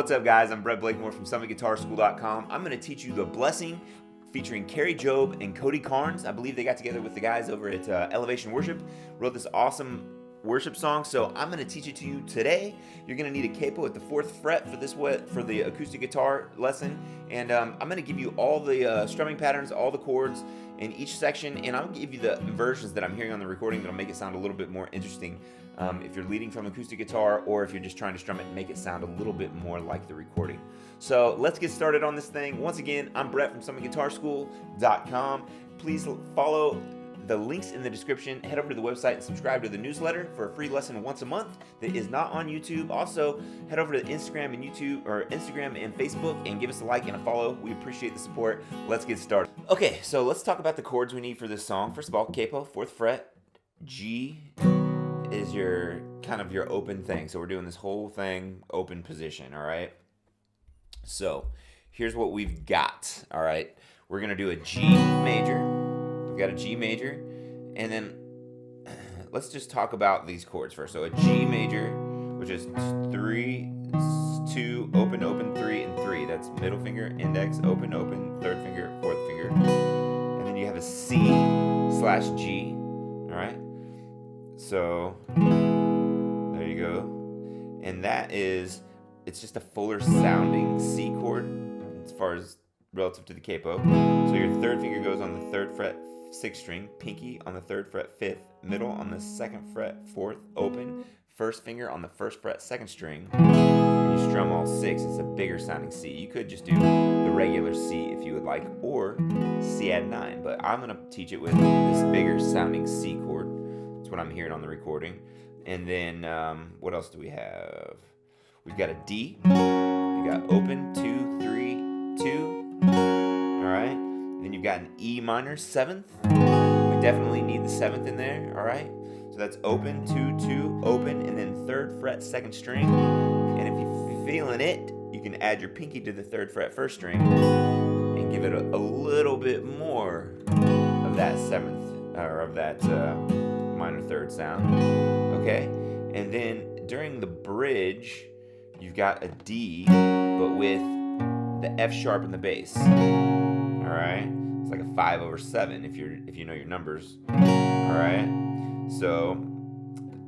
What's up, guys? I'm Blakemore from SummitGuitarSchool.com. I'm going to teach you the Blessing featuring Kari Jobe and Cody Carnes. I believe they got together with the guys over at Elevation Worship, wrote this awesome worship song. So I'm going to teach it to you today. You're going to need a capo at the 4th fret for the acoustic guitar lesson, and I'm going to give you all the strumming patterns, all the chords in each section, and I'll give you the versions that I'm hearing on the recording that'll make it sound a little bit more interesting if you're leading from acoustic guitar, or if you're just trying to strum it and make it sound a little bit more like the recording. So let's get started on this thing. Once again, I'm Brett from SummitGuitarSchool.com. Please follow the links in the description. Head over to the website and subscribe to the newsletter for a free lesson once a month that is not on YouTube. Also, head over to Instagram and YouTube, or Instagram and Facebook, and give us a like and a follow. We appreciate the support. Let's get started. Okay, so let's talk about the chords we need for this song. First of all, capo, 4th fret, G is your kind of your open thing. So we're doing this whole thing open position, all right? So here's what we've got, all right? We're gonna do a G major. We've got a G major, and then let's just talk about these chords first. So a G major, which is 3, 2, open, open, 3, and 3. That's middle finger, index, open, open, 3rd finger, 4th finger. And then you have a C/G, all right? So there you go. And that is, it's just a fuller sounding C chord as far as relative to the capo. So your 3rd finger goes on the 3rd fret, 6th string, pinky on the 3rd fret, 5th, middle on the 2nd fret, 4th, open, 1st finger on the 1st fret, 2nd string. And you strum all 6. It's a bigger sounding C. You could just do the regular C if you would like, or C add 9, but I'm going to teach it with this bigger sounding C chord. That's what I'm hearing on the recording. And then what else do we have? We've got a D. We got open, 2, 3, 2. All right. Then you've got an E minor, 7th. We definitely need the 7th in there, all right? So that's open, 2, 2, open, and then 3rd fret, 2nd string. And if you're feeling it, you can add your pinky to the 3rd fret, 1st string, and give it a little bit more of that 7th, or of that minor 3rd sound, okay? And then during the bridge, you've got a D, but with the F sharp in the bass. All right, it's like a 5/7 if you know your numbers. All right, so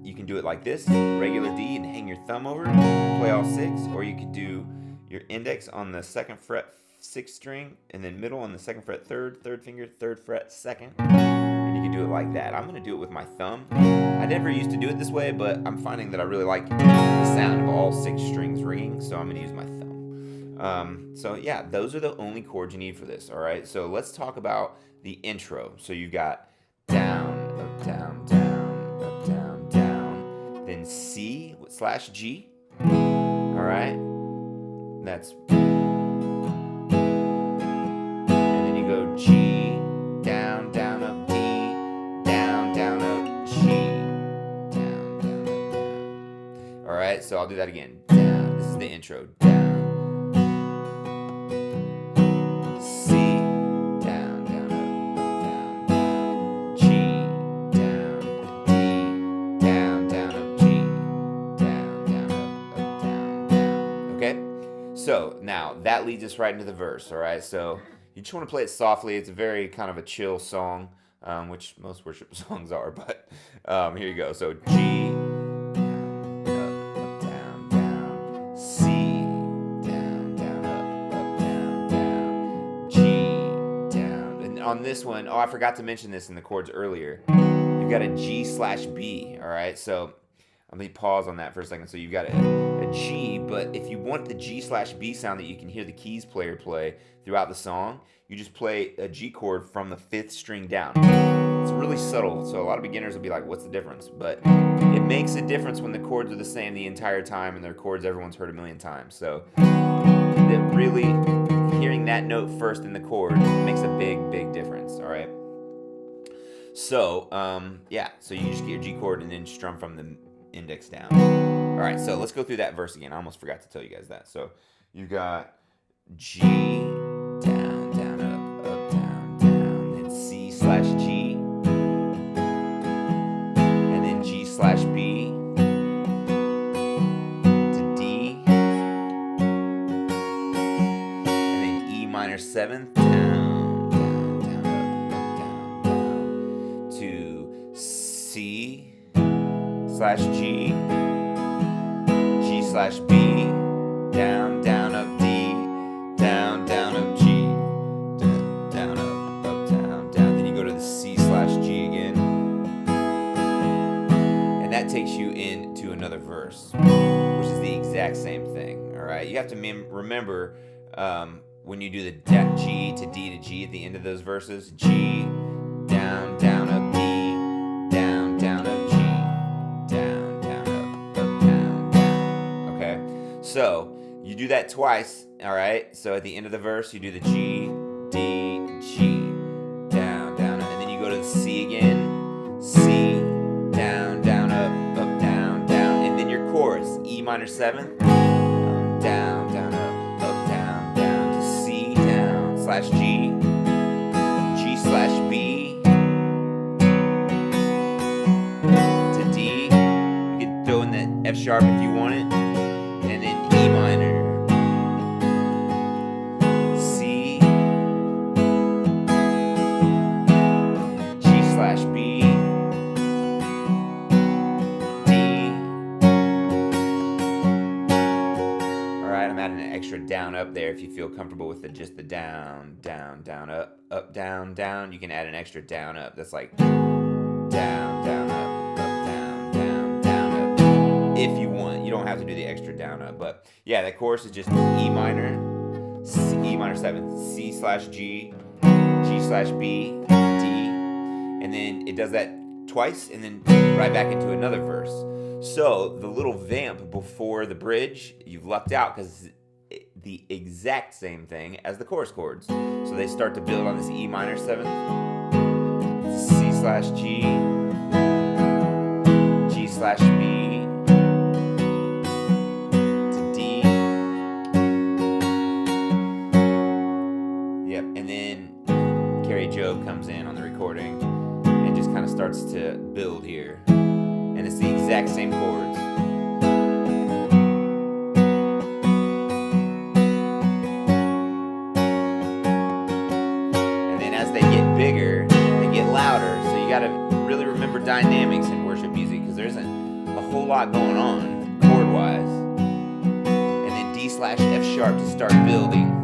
you can do it like this: regular D and hang your thumb over, play all 6, or you could do your index on the 2nd fret, 6th string, and then middle on the 2nd fret, 3rd finger, 3rd fret, 2nd, and you can do it like that. I'm gonna do it with my thumb. I never used to do it this way, but I'm finding that I really like the sound of all 6 strings ringing, so I'm gonna use my thumb. So yeah, those are the only chords you need for this, all right? So let's talk about the intro. So you've got down, up, down, down, up, down, down, then C/G, all right? That's, and then you go G, down, down, up, D, down, down, up, G, down, down, up, down. All right, so I'll do that again. Down, this is the intro, down. So now that leads us right into the verse, all right? So you just want to play it softly. It's a very kind of a chill song, which most worship songs are, but here you go. So G, down, up, down, down, C, down, down, up, down, down, G, down. And on this one, oh, I forgot to mention this in the chords earlier. You've got a G/B, all right? So let me pause on that for a second. So you've got a G, but if you want the G/B sound that you can hear the keys player play throughout the song, you just play a G chord from the 5th string down. It's really subtle, so a lot of beginners will be like, what's the difference? But it makes a difference when the chords are the same the entire time, and they're chords everyone's heard a million times. So that really, hearing that note first in the chord makes a big, big difference, all right? So, yeah, so you just get your G chord and then strum from the index down. All right, so let's go through that verse again. I almost forgot to tell you guys that. So you got G, down, down, up, down, down, then C/G, and then G/B to D, minor 7th, down, down, down, up, down, down, to C slash G, G slash B, down, down, up, D, down, down, up, G, down, down, up, down, down. Then you go to the C slash G again, and that takes you into another verse, which is the exact same thing. All right, you have to remember when you do the G to D to G at the end of those verses, G, down, down, up, D, down, down, up, G, down, down, up, down, down. Okay, so you do that twice. All right, so at the end of the verse, you do the G, D, G, down, down, and then you go to the C again, C, down, down, up, down, down, and then your chorus, E minor 7th, down, down, up, down, down, to C, down, slash G, G slash B, to D. You can throw in the F sharp if you want it, and then E minor, C, G slash B, I'm adding an extra down up there. If you feel comfortable with just the down, down, down, up, down, down, you can add an extra down up. That's like down, down, up, down, down, down, up. If you want, you don't have to do the extra down up. But yeah, that chorus is just E minor, E minor 7th, C slash G, G slash B, D, and then it does that twice, and then right back into another verse. So the little vamp before the bridge, you've lucked out because it's the exact same thing as the chorus chords. So they start to build on this E minor 7th, C slash G, G slash B, to D. Yep, and then Kari Jobe comes in on the recording and just kind of starts to build here. And it's the exact same chords. And then as they get bigger, they get louder. So you gotta really remember dynamics in worship music because there isn't a whole lot going on chord-wise. And then D slash F sharp to start building.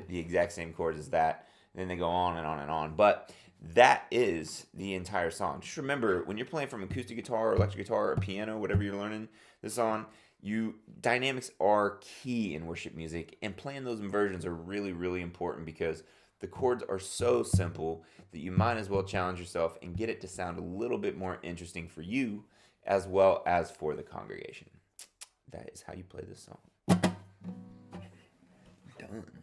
The exact same chords as that, and then they go on and on and on. But that is the entire song. Just remember, when you're playing from acoustic guitar or electric guitar or piano, whatever you're learning this on, dynamics are key in worship music, and playing those inversions are really, really important because the chords are so simple that you might as well challenge yourself and get it to sound a little bit more interesting for you as well as for the congregation. That is how you play this song. Done.